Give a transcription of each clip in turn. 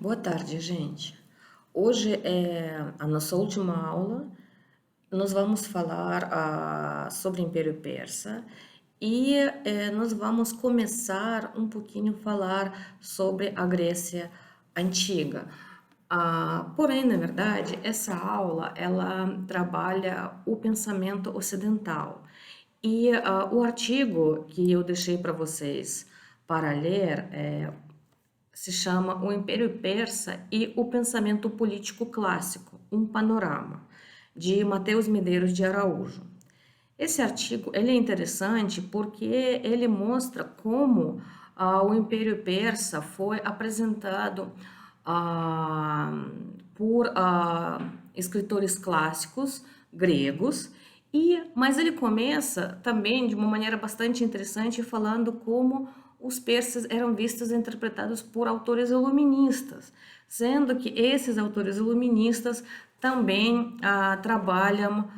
Boa tarde, gente. Hoje é a nossa última aula. Nós vamos falar sobre o Império Persa e nós vamos começar um pouquinho a falar sobre a Grécia Antiga. Porém, na verdade, essa aula ela trabalha o pensamento ocidental e o artigo que eu deixei para vocês para ler se chama O Império Persa e o Pensamento Político Clássico, um panorama, de Mateus Medeiros de Araújo. Esse artigo ele é interessante porque ele mostra como o Império Persa foi apresentado por escritores clássicos gregos, mas ele começa também de uma maneira bastante interessante falando como os persas eram vistos e interpretados por autores iluministas, sendo que esses autores iluministas também trabalham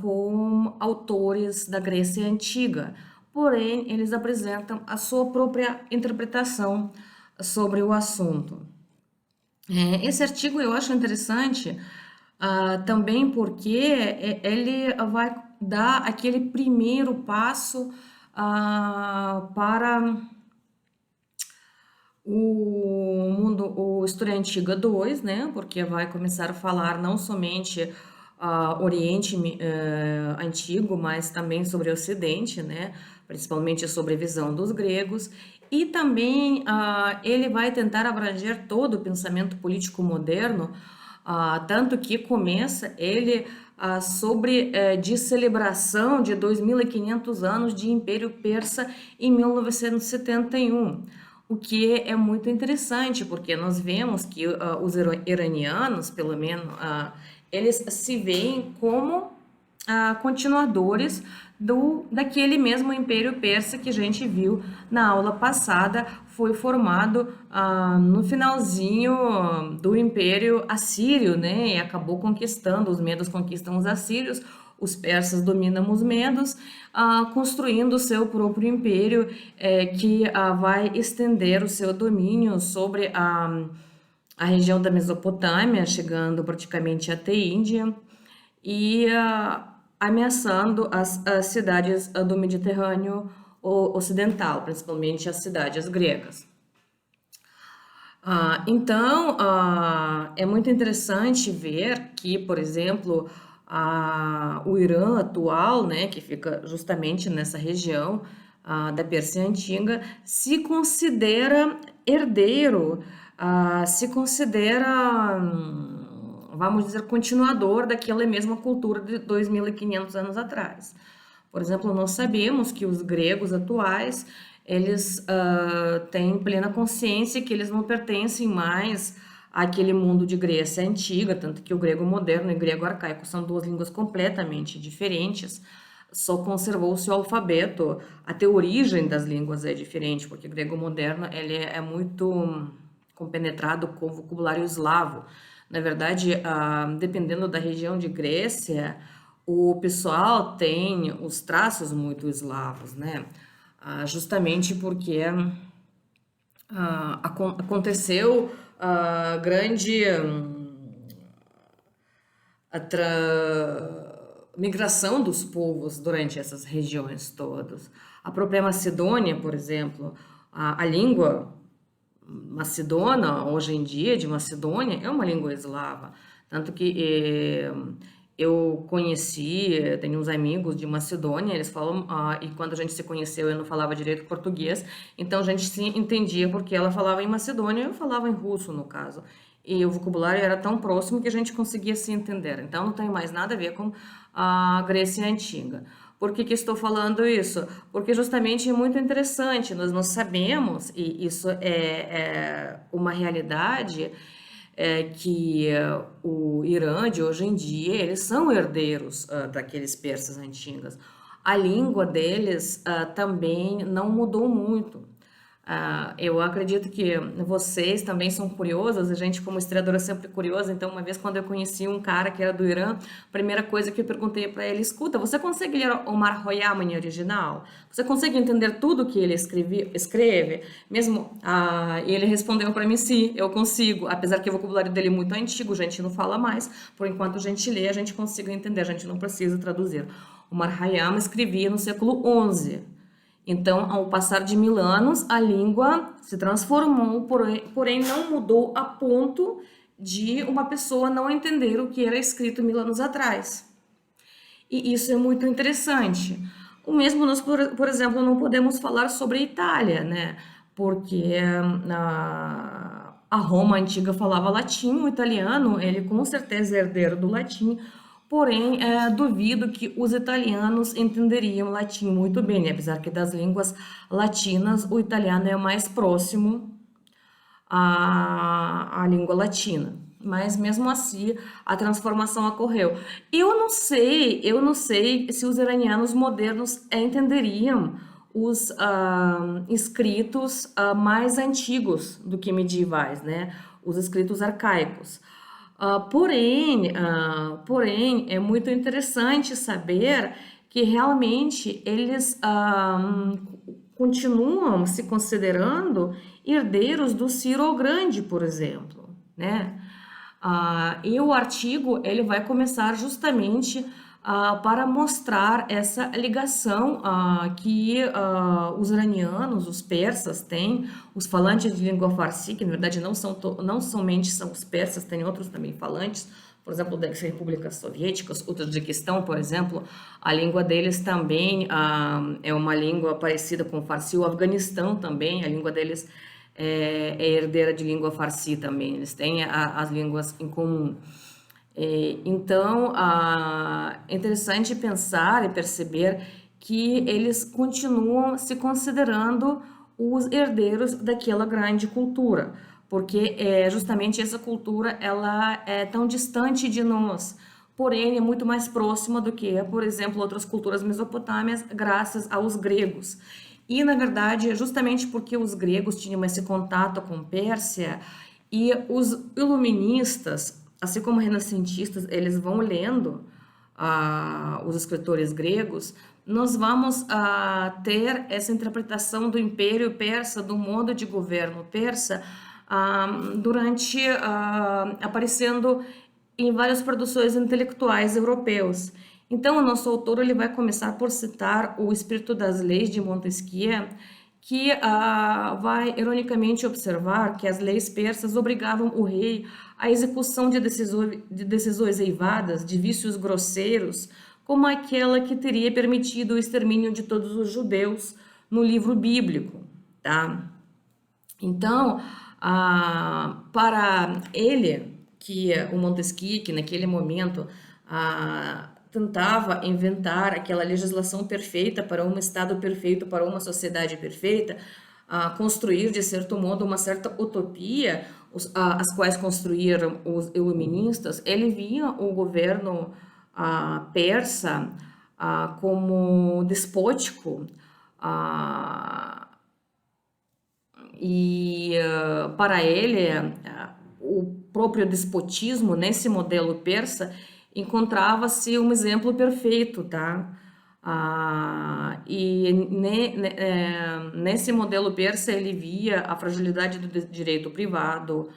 com autores da Grécia Antiga, porém eles apresentam a sua própria interpretação sobre o assunto. Esse artigo eu acho interessante também porque ele vai dar aquele primeiro passo para o mundo, o História Antiga 2, né? Porque vai começar a falar não somente Oriente Antigo, mas também sobre o Ocidente, né? Principalmente sobre a visão dos gregos. E também ele vai tentar abranger todo o pensamento político moderno, tanto que começa ele sobre de celebração de 2.500 anos de Império Persa em 1971. O que é muito interessante, porque nós vemos que os iranianos, pelo menos, eles se veem como continuadores daquele mesmo Império Persa que a gente viu na aula passada, foi formado no finalzinho do Império Assírio, né? E acabou conquistando, os medos conquistam os assírios, os persas dominam os medos, construindo o seu próprio império, que vai estender o seu domínio sobre a região da Mesopotâmia, chegando praticamente até Índia, e ameaçando as cidades do Mediterrâneo Ocidental, principalmente as cidades gregas. Então, é muito interessante ver que, por exemplo, o Irã atual, né, que fica justamente nessa região da Pérsia Antiga, se considera herdeiro, se considera, vamos dizer, continuador daquela mesma cultura de 2.500 anos atrás. Por exemplo, nós sabemos que os gregos atuais, eles têm plena consciência que eles não pertencem mais àquele mundo de Grécia antiga, tanto que o grego moderno e o grego arcaico são duas línguas completamente diferentes, só conservou-se o alfabeto, até a origem das línguas é diferente, porque o grego moderno ele é muito compenetrado com o vocabulário eslavo. Na verdade, dependendo da região de Grécia, o pessoal tem os traços muito eslavos, né? Justamente porque aconteceu a grande migração dos povos durante essas regiões todas. A própria Macedônia, por exemplo, a língua macedona, hoje em dia, de Macedônia, é uma língua eslava. Tanto que eu conheci, tenho uns amigos de Macedônia, eles falam, e quando a gente se conheceu eu não falava direito português, então a gente se entendia porque ela falava em macedônio e eu falava em russo, no caso. E o vocabulário era tão próximo que a gente conseguia se entender. Então não tem mais nada a ver com a Grécia Antiga. Por que estou falando isso? Porque justamente é muito interessante, nós não sabemos, e isso é uma realidade, que o Irã de hoje em dia, eles são herdeiros daqueles persas antigos. A língua deles também não mudou muito. Eu acredito que vocês também são curiosos, a gente como historiadora é sempre curiosa, então uma vez quando eu conheci um cara que era do Irã, a primeira coisa que eu perguntei para ele, escuta, você consegue ler Omar Khayyam em original? Você consegue entender tudo que ele escreve? Mesmo, e ele respondeu para mim, sim, eu consigo, apesar que o vocabulário dele é muito antigo, a gente não fala mais, por enquanto a gente lê, a gente consegue entender, a gente não precisa traduzir. Omar Khayyam escrevia no século XI. Então, ao passar de 1000 anos, a língua se transformou, porém não mudou a ponto de uma pessoa não entender o que era escrito 1000 anos atrás. E isso é muito interessante. O mesmo nós, por exemplo, não podemos falar sobre a Itália, né? Porque a Roma antiga falava latim, o italiano, ele com certeza é herdeiro do latim, porém, duvido que os italianos entenderiam latim muito bem, né? Apesar que das línguas latinas, o italiano é o mais próximo à língua latina. Mas mesmo assim, a transformação ocorreu. Eu não sei se os iranianos modernos entenderiam os escritos mais antigos do que medievais, né? Os escritos arcaicos. Porém, é muito interessante saber que realmente eles continuam se considerando herdeiros do Ciro o Grande, por exemplo, né? E o artigo ele vai começar justamente para mostrar essa ligação que os iranianos, os persas têm, os falantes de língua farsi, que na verdade não somente são os persas, tem outros também falantes, por exemplo, das repúblicas soviéticas, o Tajiquistão, por exemplo, a língua deles também é uma língua parecida com o farsi, o Afeganistão também, a língua deles é herdeira de língua farsi também, eles têm as línguas em comum. Então, é interessante pensar e perceber que eles continuam se considerando os herdeiros daquela grande cultura, porque justamente essa cultura ela é tão distante de nós, porém é muito mais próxima do que, por exemplo, outras culturas mesopotâmias, graças aos gregos. E, na verdade, justamente porque os gregos tinham esse contato com Pérsia e os iluministas, assim como renascentistas, eles vão lendo os escritores gregos, nós vamos ter essa interpretação do Império Persa, do modo de governo persa, aparecendo em várias produções intelectuais europeus. Então, o nosso autor ele vai começar por citar o Espírito das Leis de Montesquieu, que vai ironicamente observar que as leis persas obrigavam o rei à execução de decisões eivadas, de vícios grosseiros, como aquela que teria permitido o extermínio de todos os judeus no livro bíblico, tá? Então, para ele, que o Montesquieu, que naquele momento tentava inventar aquela legislação perfeita para um Estado perfeito, para uma sociedade perfeita, construir, de certo modo, uma certa utopia, as quais construíram os iluministas, ele via o governo persa como despótico, e para ele, o próprio despotismo nesse modelo persa encontrava-se um exemplo perfeito, tá? Nesse modelo persa ele via a fragilidade do direito privado,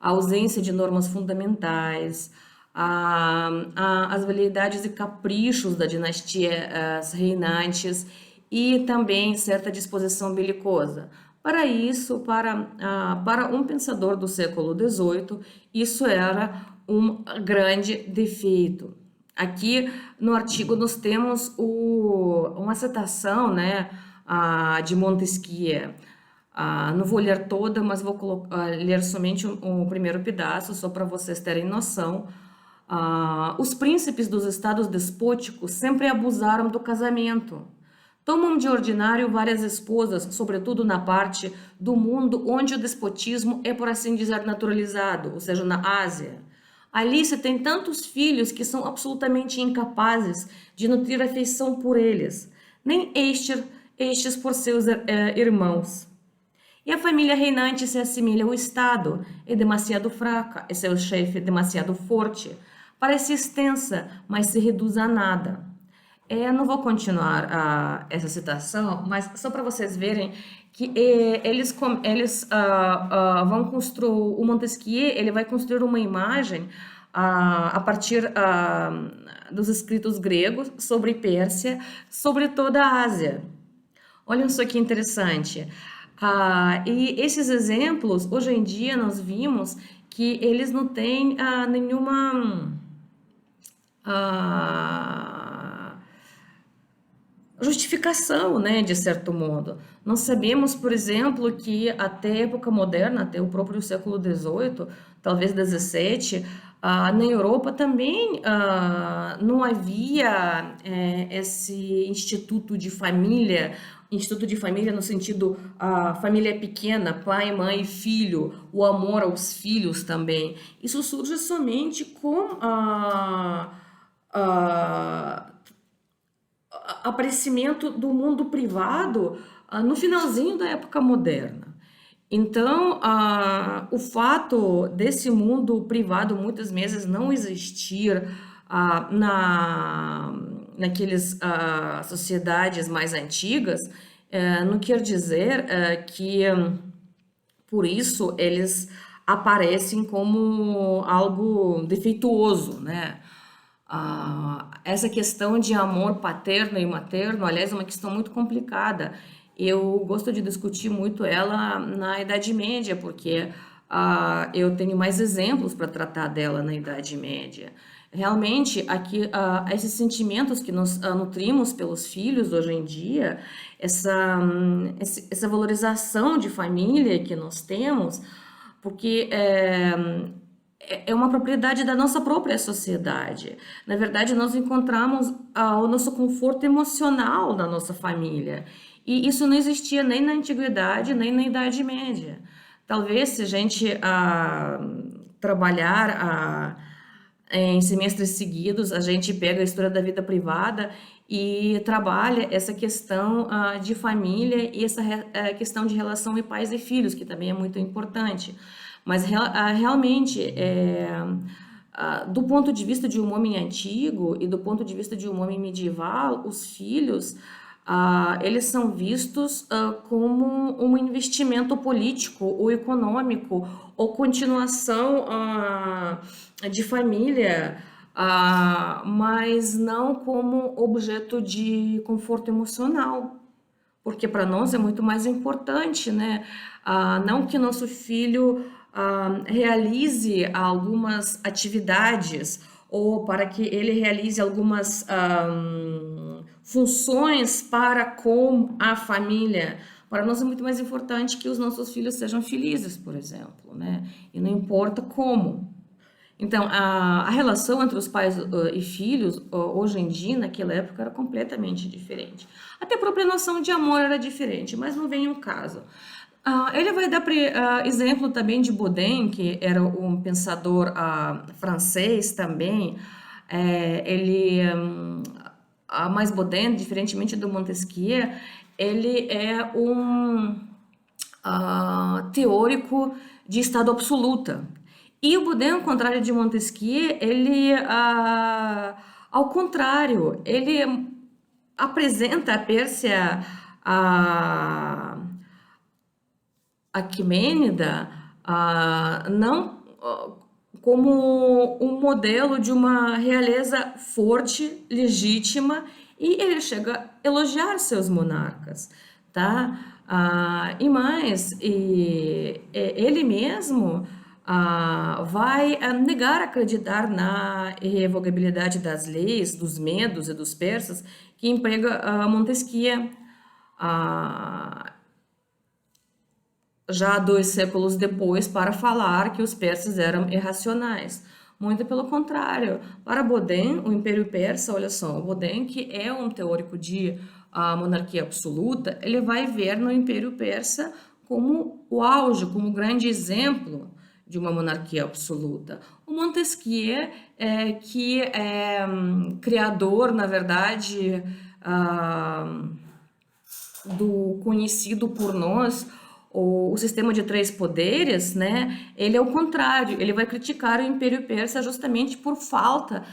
a ausência de normas fundamentais, as veleidades e caprichos da dinastia reinantes e também certa disposição belicosa. Para isso, para um pensador do século XVIII, isso era um grande defeito. Aqui no artigo nós temos uma citação, né, de Montesquieu. Não vou ler toda, mas vou ler somente o primeiro pedaço, só para vocês terem noção. Os príncipes dos estados despóticos sempre abusaram do casamento. Tomam de ordinário várias esposas, sobretudo na parte do mundo onde o despotismo é, por assim dizer, naturalizado, ou seja, na Ásia. Ali se tem tantos filhos que são absolutamente incapazes de nutrir afeição por eles, nem estes por seus irmãos. E a família reinante se assemelha ao Estado, é demasiado fraca, é seu chefe demasiado forte, parece extensa, mas se reduz a nada. Não vou continuar essa citação, mas só para vocês verem que eles vão construir, o Montesquieu ele vai construir uma imagem a partir dos escritos gregos sobre Pérsia, sobre toda a Ásia. Olha só que interessante. E esses exemplos, hoje em dia, nós vimos que eles não têm nenhuma ah, justificação, né, de certo modo. Nós sabemos, por exemplo, que até a época moderna, até o próprio século XVIII, talvez XVII, na Europa também não havia esse instituto de família no sentido família pequena, pai, mãe, filho, o amor aos filhos também. Isso surge somente com a aparecimento do mundo privado no finalzinho da época moderna. Então, o fato desse mundo privado muitas vezes não existir naqueles sociedades mais antigas, não quer dizer que por isso eles aparecem como algo defeituoso, né? Essa questão de amor paterno e materno, aliás, é uma questão muito complicada. Eu gosto de discutir muito ela na Idade Média, porque eu tenho mais exemplos para tratar dela na Idade Média. Realmente, aqui, esses sentimentos que nós nutrimos pelos filhos hoje em dia, essa valorização de família que nós temos, porque é uma propriedade da nossa própria sociedade. Na verdade, nós encontramos o nosso conforto emocional na nossa família. E isso não existia nem na Antiguidade, nem na Idade Média. Talvez se a gente trabalhar em semestres seguidos, a gente pega a história da vida privada e trabalha essa questão de família e essa questão de relação de pais e filhos, que também é muito importante. Mas realmente, do ponto de vista de um homem antigo e do ponto de vista de um homem medieval, os filhos, eles são vistos como um investimento político ou econômico ou continuação de família, mas não como objeto de conforto emocional. Porque para nós é muito mais importante, né? Não que nosso filho realize algumas atividades ou para que ele realize algumas funções para com a família. Para nós é muito mais importante que os nossos filhos sejam felizes, por exemplo, né? E não importa como. Então, a relação entre os pais e filhos, hoje em dia, naquela época, era completamente diferente. Até a própria noção de amor era diferente, mas não vem o caso. Ele vai dar exemplo também de Baudin, que era um pensador francês também. Mais Baudin, diferentemente do Montesquieu, ele é um teórico de estado absoluta. E o Baudin, ao contrário de Montesquieu, ele, ao contrário, ele apresenta a Pérsia Aquimênida não como um modelo de uma realeza forte, legítima, e ele chega a elogiar seus monarcas, tá? E mais, ele mesmo vai negar acreditar na irrevogabilidade das leis, dos medos e dos persas que emprega Montesquieu. Já 2 séculos depois, para falar que os persas eram irracionais. Muito pelo contrário. Para Baudin, o Império Persa, olha só, Baudin, que é um teórico de monarquia absoluta, ele vai ver no Império Persa como o auge, como o grande exemplo de uma monarquia absoluta. O Montesquieu, que é criador, na verdade, do conhecido por nós, o sistema de três poderes, né, ele é o contrário, ele vai criticar o Império Persa justamente por falta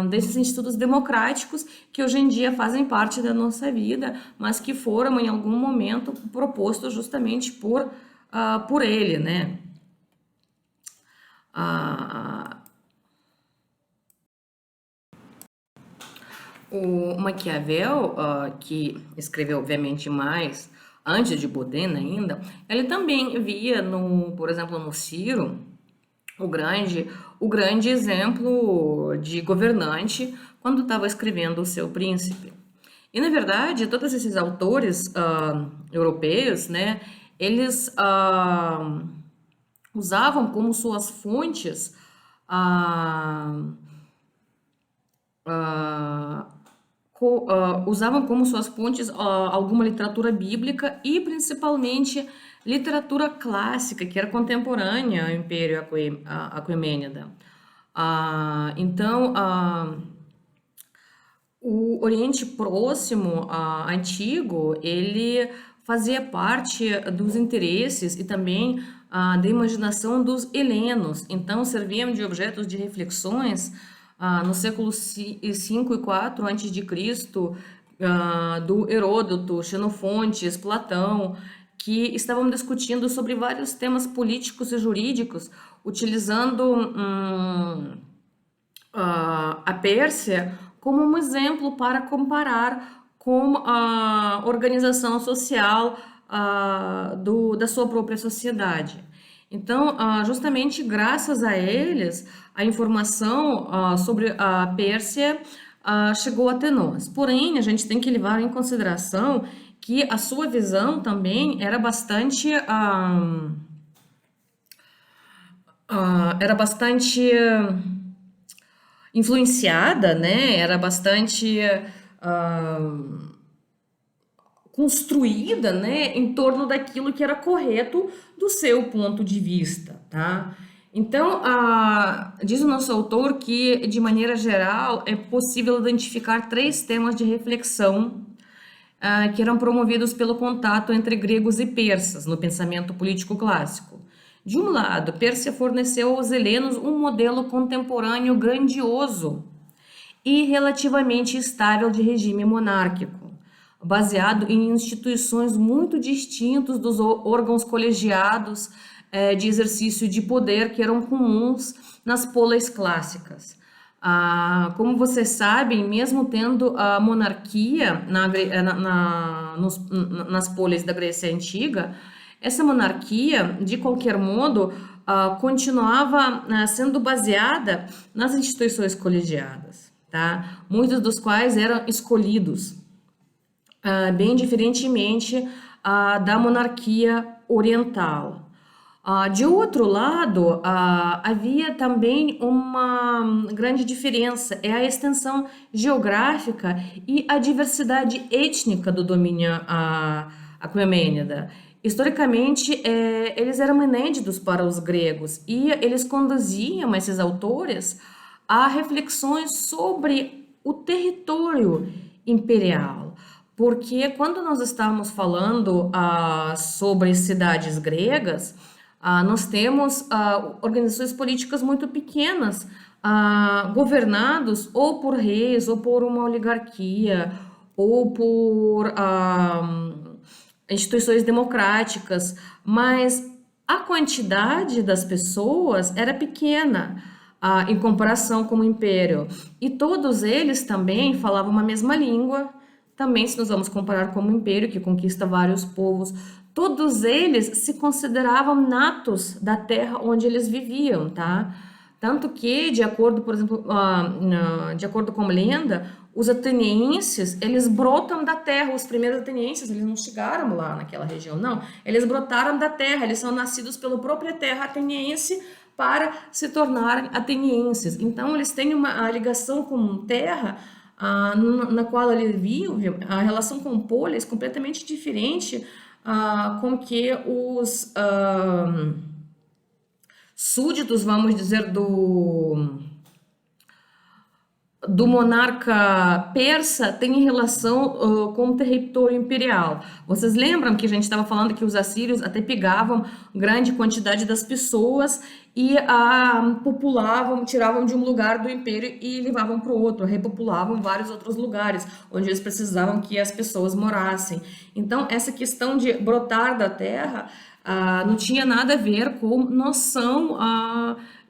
desses institutos democráticos que hoje em dia fazem parte da nossa vida, mas que foram em algum momento propostos justamente por ele, né. Ah, O Maquiavel, que escreveu obviamente mais antes de Bodin ainda, ele também via no, por exemplo, no Ciro, o grande exemplo de governante quando estava escrevendo o seu Príncipe. E na verdade, todos esses autores europeus, né, eles usavam como suas fontes ah, ah, usavam como suas fontes alguma literatura bíblica e principalmente literatura clássica, que era contemporânea ao Império Aquemênida. Então, o Oriente Próximo, antigo, ele fazia parte dos interesses e também da imaginação dos helenos. Então, serviam de objetos de reflexões no século V e IV antes de Cristo, do Heródoto, Xenofontes, Platão, que estavam discutindo sobre vários temas políticos e jurídicos, utilizando a Pérsia como um exemplo para comparar com a organização social da sua própria sociedade. Então, justamente graças a eles, a informação sobre a Pérsia chegou até nós. Porém, a gente tem que levar em consideração que a sua visão também era bastante influenciada, né? Era bastante ah, construída, né, em torno daquilo que era correto do seu ponto de vista, tá? Então, diz o nosso autor que, de maneira geral, é possível identificar três temas de reflexão que eram promovidos pelo contato entre gregos e persas no pensamento político clássico. De um lado, Pérsia forneceu aos helenos um modelo contemporâneo grandioso e relativamente estável de regime monárquico, baseado em instituições muito distintas dos órgãos colegiados de exercício de poder que eram comuns nas polis clássicas. Como vocês sabem, mesmo tendo a monarquia nas polis da Grécia Antiga, essa monarquia, de qualquer modo, continuava sendo baseada nas instituições colegiadas, tá? Muitos dos quais eram escolhidos, bem diferentemente da monarquia oriental. De outro lado, havia também uma grande diferença, é a extensão geográfica e a diversidade étnica do domínio aquemênida. Historicamente, eles eram inéditos para os gregos e eles conduziam esses autores a reflexões sobre o território imperial. Porque quando nós estamos falando sobre cidades gregas, nós temos organizações políticas muito pequenas, governados ou por reis, ou por uma oligarquia, ou por instituições democráticas, mas a quantidade das pessoas era pequena em comparação com o império. E todos eles também falavam uma mesma língua. Também, se nós vamos comparar com o império, que conquista vários povos, todos eles se consideravam natos da terra onde eles viviam, tá? Tanto que, de acordo, por exemplo, de acordo com a lenda, os atenienses, eles brotam da terra. Os primeiros atenienses, eles não chegaram lá naquela região, não. Eles brotaram da terra, eles são nascidos pela própria terra ateniense para se tornarem atenienses. Então, eles têm uma ligação com terra na qual ele vive, a relação com o polis completamente diferente com que os súditos, vamos dizer, do monarca persa tem relação com o território imperial. Vocês lembram que a gente estava falando que os assírios até pegavam grande quantidade das pessoas e populavam, tiravam de um lugar do império e levavam para o outro, repopulavam vários outros lugares onde eles precisavam que as pessoas morassem. Então, essa questão de brotar da terra não tinha nada a ver com noção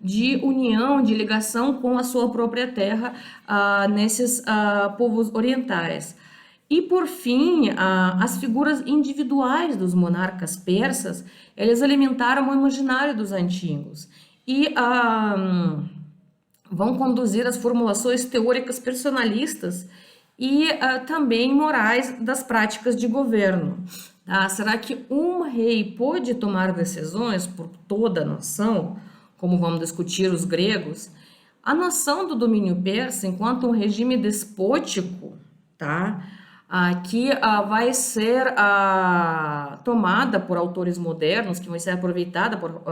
de união, de ligação com a sua própria terra nesses povos orientais. E por fim, as figuras individuais dos monarcas persas, eles alimentaram o imaginário dos antigos e vão conduzir as formulações teóricas personalistas e também morais das práticas de governo. Será que um rei pode tomar decisões por toda a nação, como vamos discutir os gregos? A noção do domínio persa enquanto um regime despótico, tá? Que vai ser tomada por autores modernos, que vai ser aproveitada por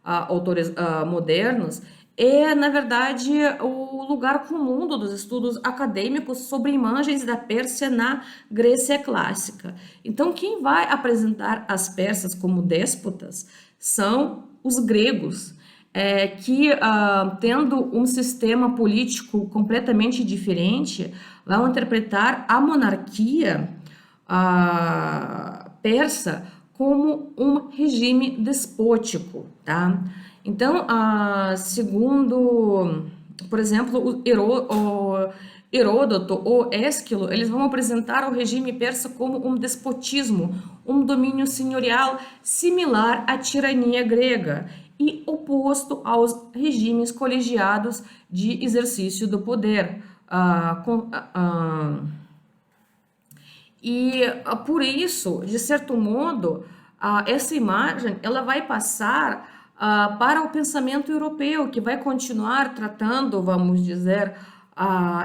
autores modernos, é, na verdade, o lugar comum dos estudos acadêmicos sobre imagens da Pérsia na Grécia clássica. Então, quem vai apresentar as persas como déspotas são os gregos, que, tendo um sistema político completamente diferente, vão interpretar a monarquia persa como um regime despótico, tá? Então, segundo, por exemplo, o Heródoto ou Ésquilo, eles vão apresentar o regime persa como um despotismo, um domínio senhorial similar à tirania grega e oposto aos regimes colegiados de exercício do poder. Por isso, de certo modo, essa imagem ela vai passar para o pensamento europeu, que vai continuar tratando, vamos dizer,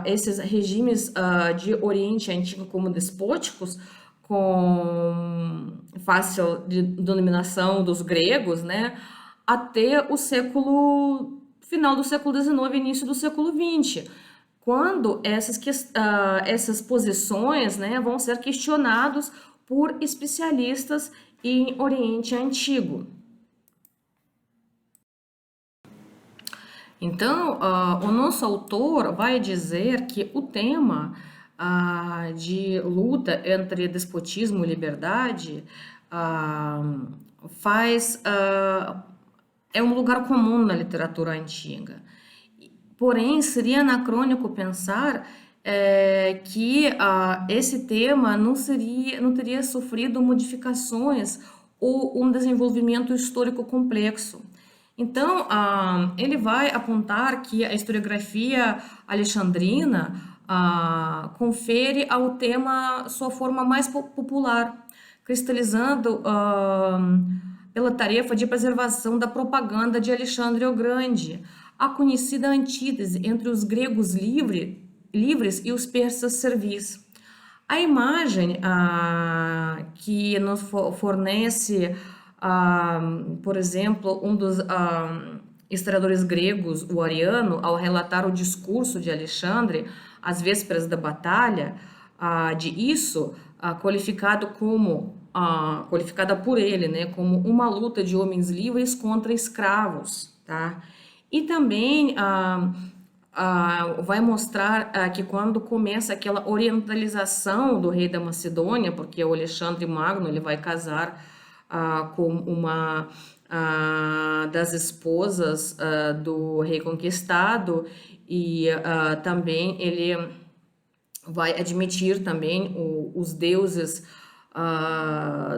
esses regimes de Oriente Antigo como despóticos, com fácil de denominação dos gregos, né, até o final do século XIX, início do século XX, quando essas posições, né, vão ser questionados por especialistas em Oriente Antigo. Então, o nosso autor vai dizer que o tema de luta entre despotismo e liberdade é um lugar comum na literatura antiga. Porém, seria anacrônico pensar que esse tema não teria sofrido modificações ou um desenvolvimento histórico complexo. Então, ele vai apontar que a historiografia alexandrina confere ao tema sua forma mais popular, cristalizando pela tarefa de preservação da propaganda de Alexandre o Grande, a conhecida antítese entre os gregos livres e os persas servis. A imagem que nos fornece, por exemplo, um dos historiadores gregos, o Ariano, ao relatar o discurso de Alexandre às vésperas da batalha de Isso, qualificada por ele, né, como uma luta de homens livres contra escravos, tá? E também vai mostrar que quando começa aquela orientalização do rei da Macedônia, porque o Alexandre Magno ele vai casar com uma das esposas do rei conquistado e também ele vai admitir também os deuses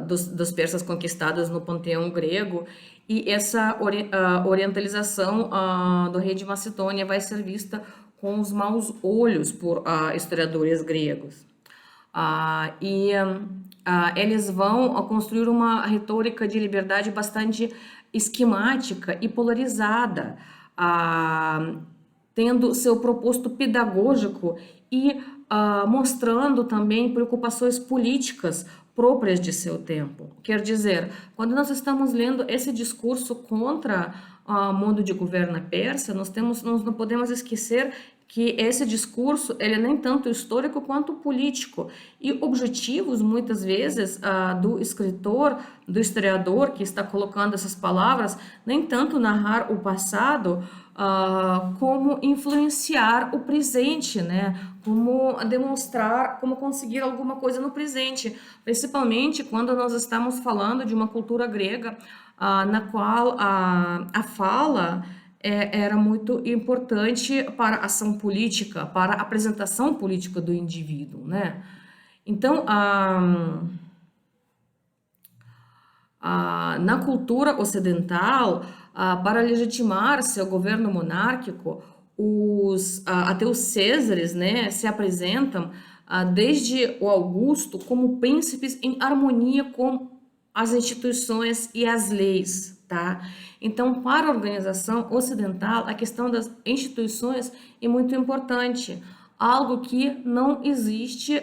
dos persas conquistados no panteão grego, e essa orientalização do rei de Macedônia vai ser vista com os maus olhos por historiadores gregos. Eles vão construir uma retórica de liberdade bastante esquemática e polarizada, tendo seu proposto pedagógico e mostrando também preocupações políticas próprias de seu tempo. Quer dizer, quando nós estamos lendo esse discurso contra o modo de governo persa, nós não podemos esquecer que esse discurso ele é nem tanto histórico quanto político e objetivos muitas vezes do escritor, do historiador que está colocando essas palavras, nem tanto narrar o passado, como influenciar o presente, né? Como demonstrar, como conseguir alguma coisa no presente, principalmente quando nós estamos falando de uma cultura grega, na qual a fala era muito importante para a ação política, para a apresentação política do indivíduo, né? Então, na cultura ocidental, para legitimar seu governo monárquico, até os Césares, né, se apresentam desde o Augusto como príncipes em harmonia com as instituições e as leis, tá? Então, para a organização ocidental, a questão das instituições é muito importante, algo que não existe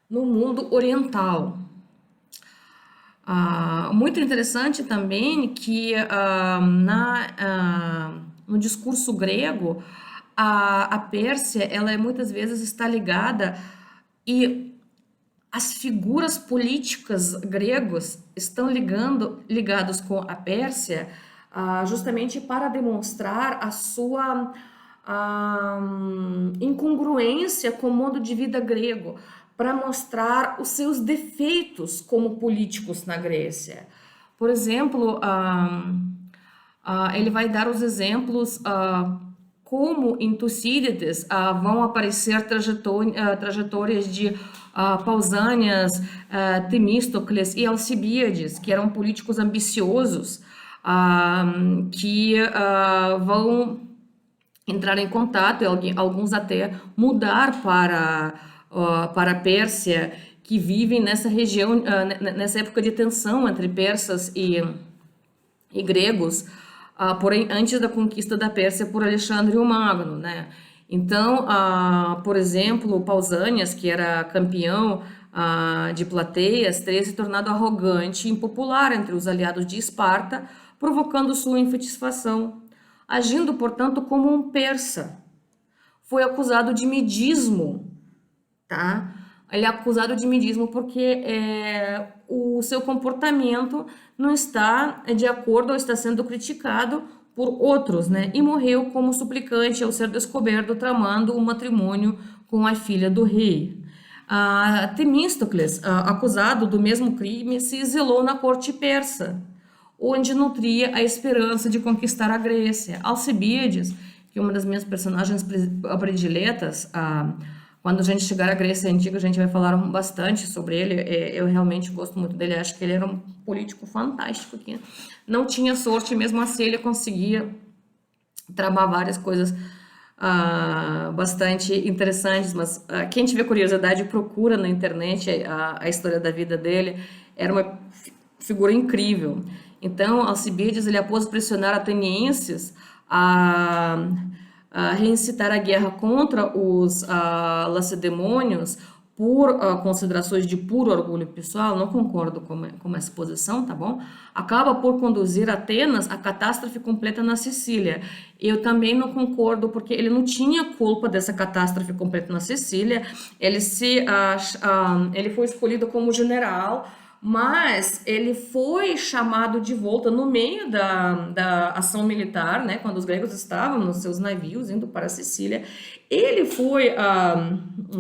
no mundo oriental. Muito interessante também que no discurso grego, a Pérsia, ela muitas vezes está ligada e as figuras políticas gregos estão ligados com a Pérsia, justamente para demonstrar a sua incongruência com o modo de vida grego, para mostrar os seus defeitos como políticos na Grécia. Por exemplo, ele vai dar os exemplos como em Tucídides vão aparecer trajetórias de Pausânias, Temístocles e Alcibíades, que eram políticos ambiciosos, que vão entrar em contato, e alguns até mudar para a Pérsia, que vivem nessa região, nessa época de tensão entre persas e gregos, porém antes da conquista da Pérsia por Alexandre o Magno, né? Então, por exemplo, Pausânias, que era campeão de plateias, teria se tornado arrogante e impopular entre os aliados de Esparta, provocando sua insatisfação. Agindo, portanto, como um persa. Foi acusado de medismo, tá? Ele é acusado de medismo porque o seu comportamento não está de acordo ou está sendo criticado por outros, né? E morreu como suplicante ao ser descoberto tramando um matrimônio com a filha do rei. Temístocles, acusado do mesmo crime, se exilou na corte persa, onde nutria a esperança de conquistar a Grécia. Alcibíades, que é uma das minhas personagens prediletas, quando a gente chegar à Grécia Antiga, a gente vai falar bastante sobre ele. Eu realmente gosto muito dele. Acho que ele era um político fantástico, que não tinha sorte, mesmo assim ele conseguia tramar várias coisas bastante interessantes. Mas quem tiver curiosidade, procura na internet a história da vida dele. Era uma figura incrível. Então, Alcibíades, ele após pressionar atenienses a reincitar a guerra contra os lacedemônios por considerações de puro orgulho pessoal, não concordo com essa posição, tá bom? Acaba por conduzir Atenas à catástrofe completa na Sicília. Eu também não concordo, porque ele não tinha culpa dessa catástrofe completa na Sicília. Ele foi escolhido como general, mas ele foi chamado de volta no meio da ação militar, né, quando os gregos estavam nos seus navios indo para a Sicília. Ele foi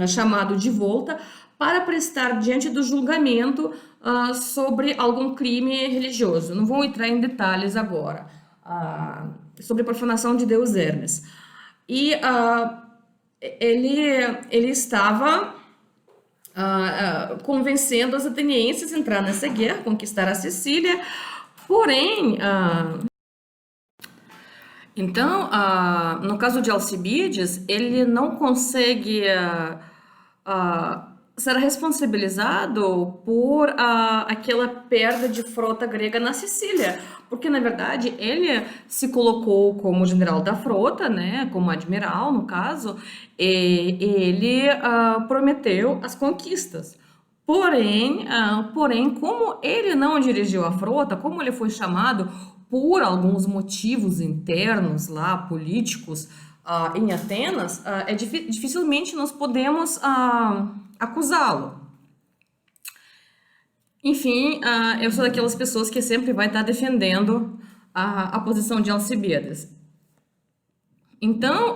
chamado de volta para prestar diante do julgamento sobre algum crime religioso. Não vou entrar em detalhes agora, sobre a profanação de Deus Hermes. E ele estava convencendo os atenienses a entrar nessa guerra, conquistar a Sicília, porém, então, no caso de Alcibíades, ele não consegue ser responsabilizado por aquela perda de frota grega na Sicília, porque na verdade ele se colocou como general da frota, né, como admiral no caso, e ele prometeu as conquistas. Porém, como ele não dirigiu a frota, como ele foi chamado por alguns motivos internos lá, políticos, em Atenas, dificilmente nós podemos acusá-lo. Enfim, eu sou daquelas pessoas que sempre vai estar defendendo a posição de Alcibiades. Então,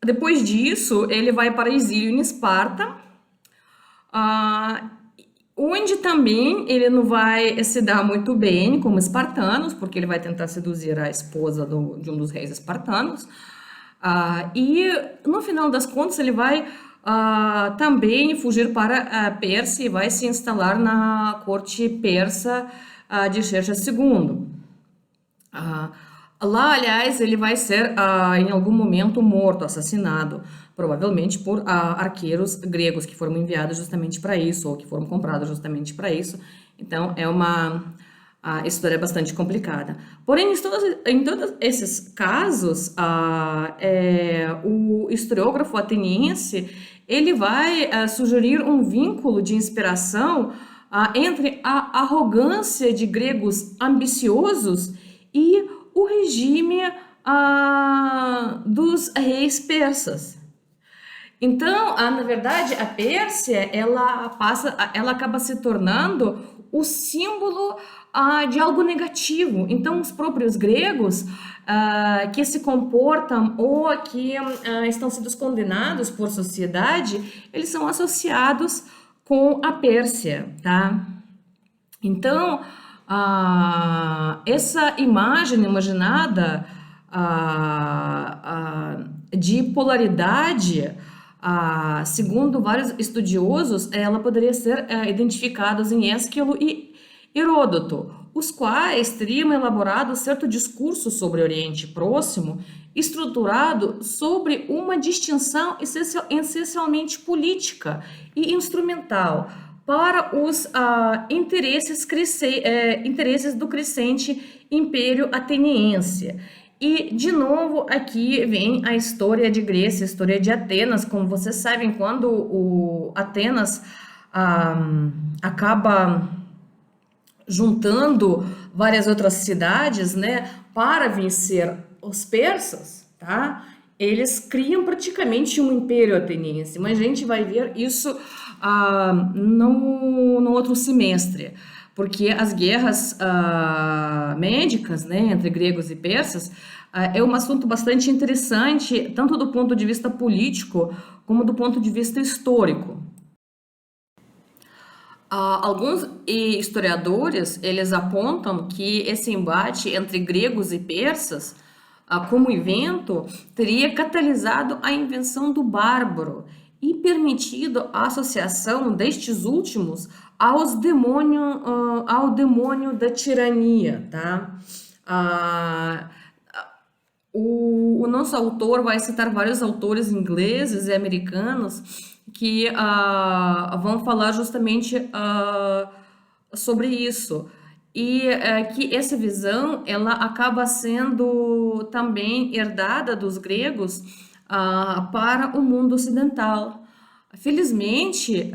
depois disso, ele vai para exílio em Esparta, onde também ele não vai se dar muito bem como espartanos, porque ele vai tentar seduzir a esposa de um dos reis espartanos. E no final das contas, ele vai também fugir para a Pérsia e vai se instalar na corte persa de Xerxes II. Lá, aliás, ele vai ser em algum momento morto, assassinado, provavelmente por arqueiros gregos que foram enviados justamente para isso, ou que foram comprados justamente para isso. Então, é uma história bastante complicada. Porém, em todos esses casos, o historiógrafo ateniense ele vai sugerir um vínculo de inspiração entre a arrogância de gregos ambiciosos e o regime dos reis persas. Então, na verdade, a Pérsia ela acaba se tornando o símbolo de algo negativo. Então, os próprios gregos que se comportam ou que estão sendo condenados por sociedade, eles são associados com a Pérsia, tá? Então, essa imagem imaginada de polaridade, segundo vários estudiosos, ela poderia ser identificada em Ésquilo e Heródoto, os quais teriam elaborado certo discurso sobre o Oriente Próximo, estruturado sobre uma distinção essencialmente política e instrumental para os interesses do crescente Império Ateniense. E, de novo, aqui vem a história de Grécia, a história de Atenas. Como vocês sabem, quando o Atenas acaba juntando várias outras cidades, né, para vencer os persas, tá? Eles criam praticamente um império ateniense, mas a gente vai ver isso no outro semestre, porque as guerras médicas, né, entre gregos e persas, é um assunto bastante interessante, tanto do ponto de vista político, como do ponto de vista histórico. Alguns historiadores, eles apontam que esse embate entre gregos e persas, como evento, teria catalisado a invenção do bárbaro e permitido a associação destes últimos ao demônio da tirania, tá? O nosso autor vai citar vários autores ingleses e americanos que vão falar justamente sobre isso. E que essa visão ela acaba sendo também herdada dos gregos para o mundo ocidental. Felizmente,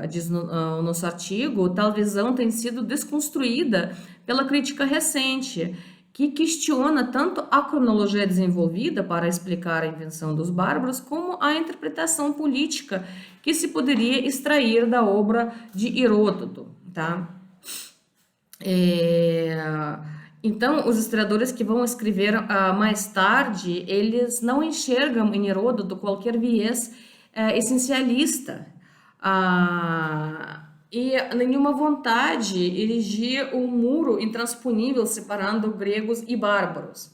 diz o nosso artigo, tal visão tem sido desconstruída pela crítica recente, que questiona tanto a cronologia desenvolvida para explicar a invenção dos bárbaros, como a interpretação política que se poderia extrair da obra de Heródoto, tá? Então, os historiadores que vão escrever mais tarde, eles não enxergam em Heródoto qualquer viés essencialista e nenhuma vontade de erigir um muro intransponível separando gregos e bárbaros.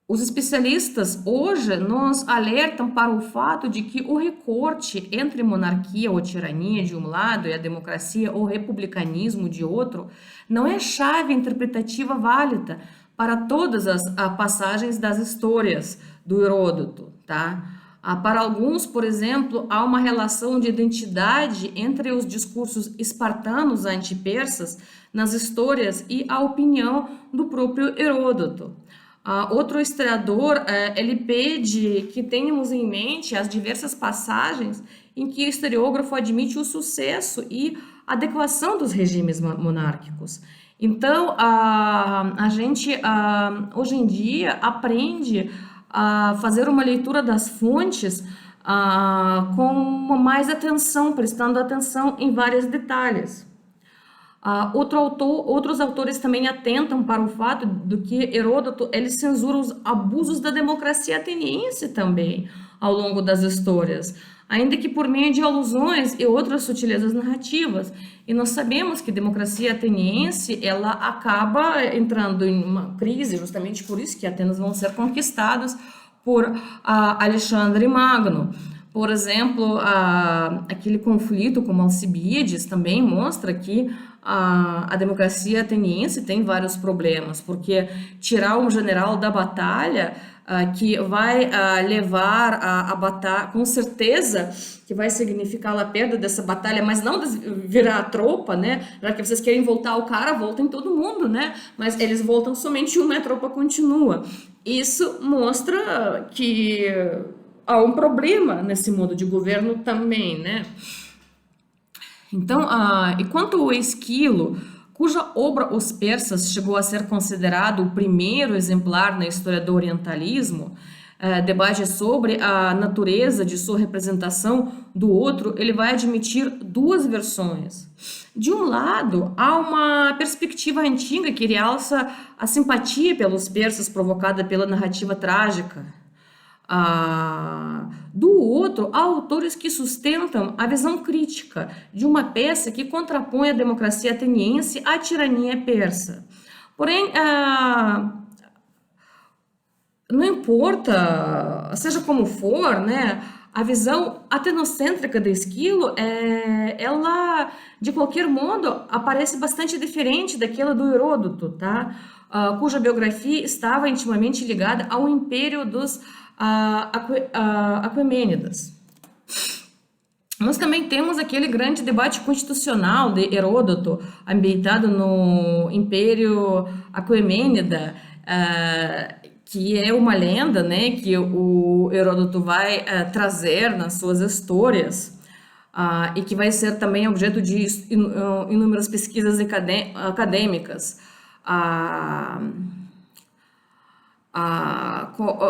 Os especialistas hoje nos alertam para o fato de que o recorte entre monarquia ou tirania de um lado e a democracia ou republicanismo de outro não é chave interpretativa válida para todas as passagens das histórias do Heródoto, tá? Para alguns, por exemplo, há uma relação de identidade entre os discursos espartanos anti-persas nas histórias e a opinião do próprio Heródoto. Outro historiador, ele pede que tenhamos em mente as diversas passagens em que o historiógrafo admite o sucesso e adequação dos regimes monárquicos. Então, a gente hoje em dia aprende a fazer uma leitura das fontes com mais atenção, prestando atenção em vários detalhes. Outros autores também atentam para o fato de que Heródoto ele censura os abusos da democracia ateniense também ao longo das histórias, ainda que por meio de alusões e outras sutilezas narrativas. E nós sabemos que a democracia ateniense ela acaba entrando em uma crise, justamente por isso que Atenas vão ser conquistadas por Alexandre Magno. Por exemplo, aquele conflito com Alcibíades também mostra que a democracia ateniense tem vários problemas, porque tirar um general da batalha que vai levar a batalha, com certeza que vai significar a perda dessa batalha, mas não virar a tropa, né? Já que vocês querem voltar o cara, voltem todo mundo, né? Mas eles voltam somente uma e a tropa continua. Isso mostra que há um problema nesse modo de governo também, né? Então, e quanto ao Esquilo, cuja obra Os Persas chegou a ser considerado o primeiro exemplar na história do orientalismo, debate sobre a natureza de sua representação do outro, ele vai admitir duas versões. De um lado, há uma perspectiva antiga que realça a simpatia pelos persas provocada pela narrativa trágica. Do outro, há autores que sustentam a visão crítica de uma peça que contrapõe a democracia ateniense à tirania persa. Porém, não importa, seja como for, né, a visão atenocêntrica de Esquilo, ela, de qualquer modo, aparece bastante diferente daquela do Heródoto, tá? Cuja biografia estava intimamente ligada ao império dos Aquemênidas. Nós também temos aquele grande debate constitucional de Heródoto, ambientado no Império Aquemênida, que é uma lenda, né, que o Heródoto vai trazer nas suas histórias, e que vai ser também objeto de inúmeras pesquisas acadêmicas.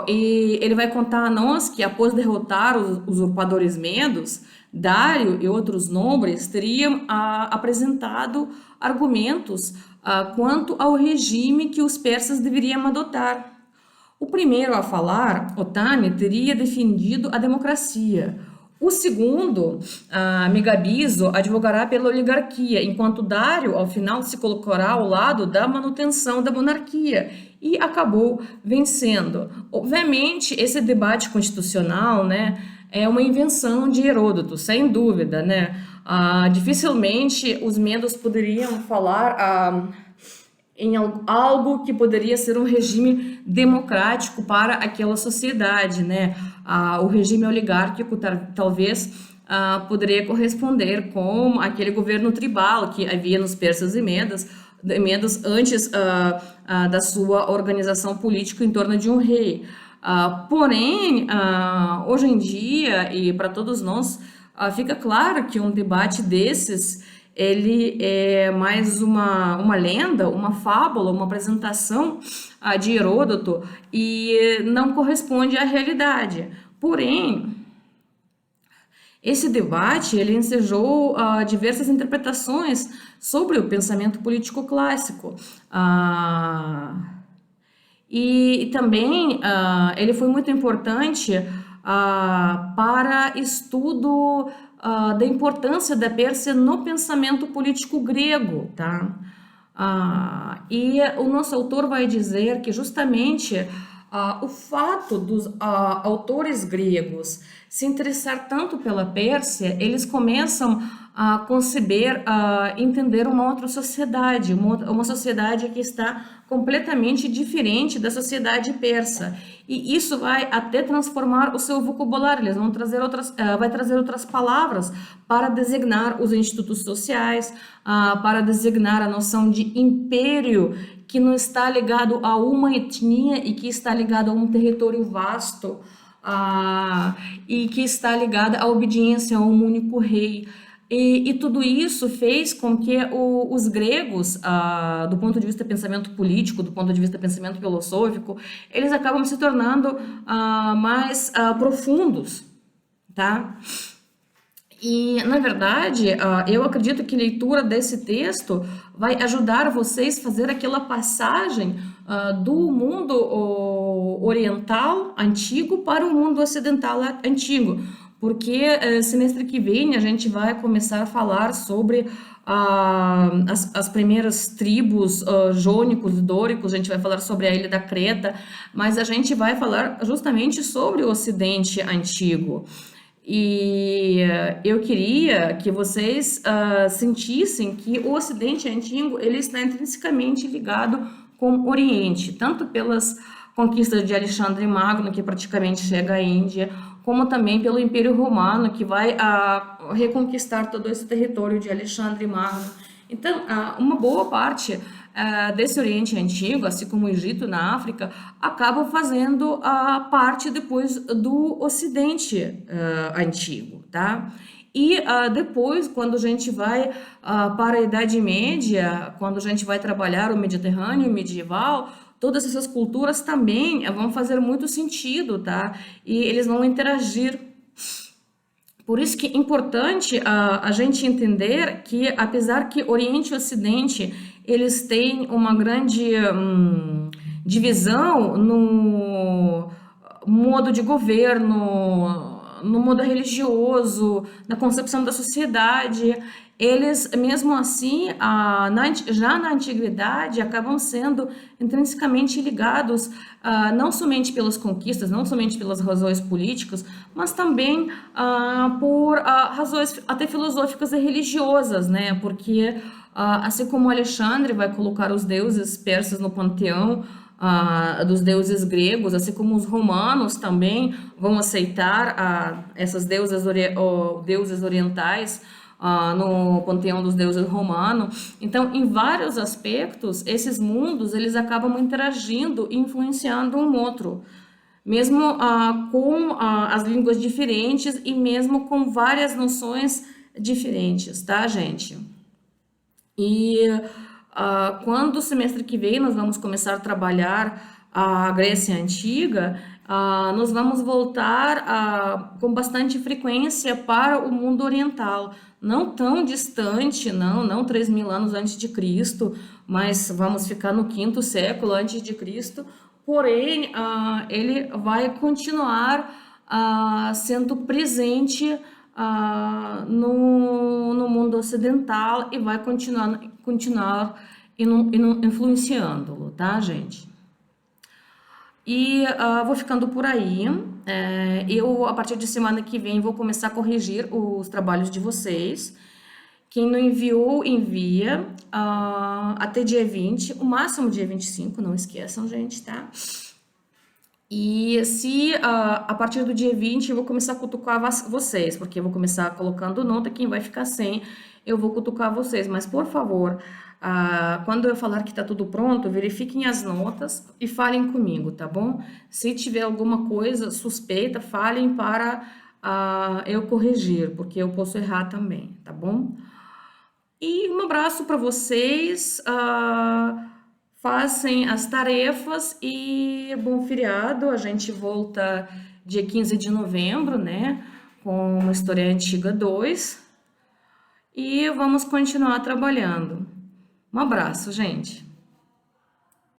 E ele vai contar a nós que, após derrotar os usurpadores medos, Dário e outros nobres teriam apresentado argumentos quanto ao regime que os persas deveriam adotar. O primeiro a falar, Otame, teria defendido a democracia. O segundo, Megabizo, advogará pela oligarquia, enquanto Dário, ao final, se colocará ao lado da manutenção da monarquia e acabou vencendo. Obviamente, esse debate constitucional, né, é uma invenção de Heródoto, sem dúvida, né? Dificilmente os medos poderiam falar em algo que poderia ser um regime democrático para aquela sociedade, né? O regime oligárquico talvez poderia corresponder com aquele governo tribal que havia nos persas e medos antes da sua organização política em torno de um rei. Porém, hoje em dia, e para todos nós, fica claro que um debate desses ele é mais uma lenda, uma fábula, uma apresentação de Heródoto e não corresponde à realidade. Porém, esse debate ele ensejou diversas interpretações sobre o pensamento político clássico. E também ele foi muito importante para estudo da importância da Pérsia no pensamento político grego, tá? E o nosso autor vai dizer que justamente o fato dos autores gregos se interessar tanto pela Pérsia, eles começam a conceber, a entender uma outra sociedade, uma sociedade que está completamente diferente da sociedade persa. E isso vai até transformar o seu vocabulário, eles vão trazer vai trazer outras palavras para designar os institutos sociais, para designar a noção de império, que não está ligado a uma etnia e que está ligado a um território vasto, e que está ligada à obediência a um único rei. E tudo isso fez com que os gregos, do ponto de vista de pensamento político, do ponto de vista de pensamento filosófico, eles acabam se tornando mais profundos, tá? E, na verdade, eu acredito que a leitura desse texto vai ajudar vocês a fazer aquela passagem do mundo oriental antigo para o mundo ocidental antigo, porque semestre que vem a gente vai começar a falar sobre as primeiras tribos jônicos e dóricos, a gente vai falar sobre a ilha da Creta, mas a gente vai falar justamente sobre o Ocidente antigo. E eu queria que vocês sentissem que o Ocidente antigo ele está intrinsecamente ligado com o Oriente, tanto pelas conquistas de Alexandre Magno, que praticamente chega à Índia, como também pelo Império Romano, que vai reconquistar todo esse território de Alexandre Magno. Então, uma boa parte desse Oriente Antigo, assim como o Egito na África, acaba fazendo parte depois do Ocidente Antigo, tá? E depois, quando a gente vai para a Idade Média, quando a gente vai trabalhar o Mediterrâneo medieval, todas essas culturas também vão fazer muito sentido, tá? E eles vão interagir. Por isso que é importante a gente entender que, apesar que Oriente e Ocidente, eles têm uma grande divisão no modo de governo, no modo religioso, na concepção da sociedade, eles, mesmo assim, já na antiguidade, acabam sendo intrinsecamente ligados, não somente pelas conquistas, não somente pelas razões políticas, mas também por razões até filosóficas e religiosas, né? Porque, assim como Alexandre vai colocar os deuses persas no panteão, dos deuses gregos, assim como os romanos também vão aceitar essas deuses orientais no panteão dos deuses romanos. Então, em vários aspectos, esses mundos eles acabam interagindo e influenciando um outro, mesmo com as línguas diferentes e mesmo com várias noções diferentes, tá, gente? E quando o semestre que vem nós vamos começar a trabalhar a Grécia Antiga, nós vamos voltar com bastante frequência para o mundo oriental, não tão distante, não 3.000 anos antes de Cristo, mas vamos ficar no quinto século antes de Cristo, porém ele vai continuar sendo presente no mundo ocidental e vai continuar influenciando-lo, tá, gente? E vou ficando por aí. Eu, a partir de semana que vem, vou começar a corrigir os trabalhos de vocês. Quem não enviou, envia até dia 20, o máximo dia 25, não esqueçam, gente, tá? E se a partir do dia 20 eu vou começar a cutucar vocês, porque eu vou começar colocando nota, quem vai ficar sem, eu vou cutucar vocês. Mas, por favor, quando eu falar que está tudo pronto, verifiquem as notas e falem comigo, tá bom? Se tiver alguma coisa suspeita, falem para eu corrigir, porque eu posso errar também, tá bom? E um abraço para vocês. Façam as tarefas e bom feriado. A gente volta dia 15 de novembro, né? Com uma História Antiga 2. E vamos continuar trabalhando. Um abraço, gente.